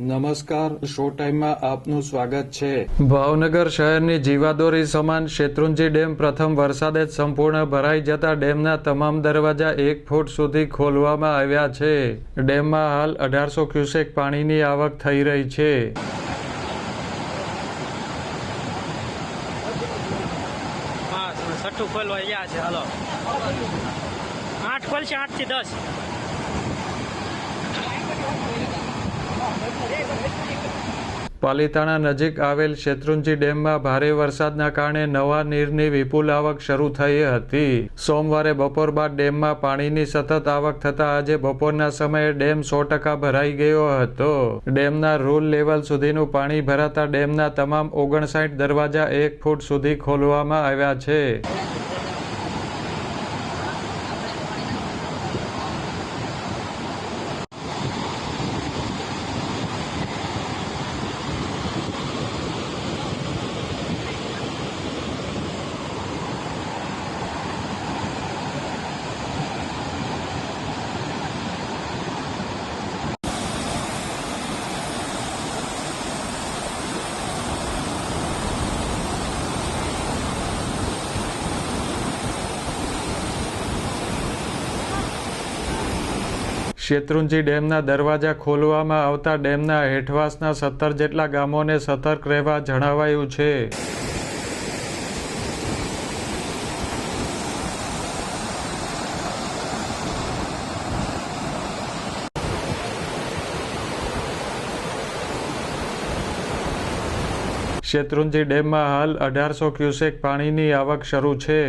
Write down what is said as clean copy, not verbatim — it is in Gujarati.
નમસ્કાર, શો ટાઈમમાં આપનું સ્વાગત છે। ભાવનગર શહેરની જીવાદોરી સમાન શેત્રુંજી ડેમ પ્રથમ વરસાદે જ સંપૂર્ણ ભરાઈ જતા ડેમના તમામ દરવાજા 1 ફૂટ સુધી ખોલવામાં આવ્યા છે। ડેમમાં હાલ 1800 ક્યુસેક પાણીની આવક થઈ રહી છે। છઠ્ઠું ખોલવા ગયા છે। હાલો 8 ખોલશે, 8 થી 10। પાલીતાણા નજીક આવેલ શેત્રુંજી ડેમમાં ભારે વરસાદના કારણે નવા નીરની વિપુલ આવક શરૂ થઈ હતી। સોમવારે બપોર બાદ ડેમમાં પાણીની સતત આવક થતાં આજે બપોરના સમયે ડેમ 100% ભરાઈ ગયો હતો। ડેમના રૂલ લેવલ સુધીનું પાણી ભરાતા ડેમના તમામ 59 દરવાજા 1 ફૂટ સુધી ખોલવામાં આવ્યા છે। શેત્રુંજી ડેમના દરવાજા ખોલવામાં આવતા ડેમના હેઠવાસના 17 જેટલા ગામોને સતર્ક રહેવા જણાવાયું છે। શેત્રુંજી ડેમમાં હાલ 1800 ક્યુસેક પાણીની આવક શરૂ છે।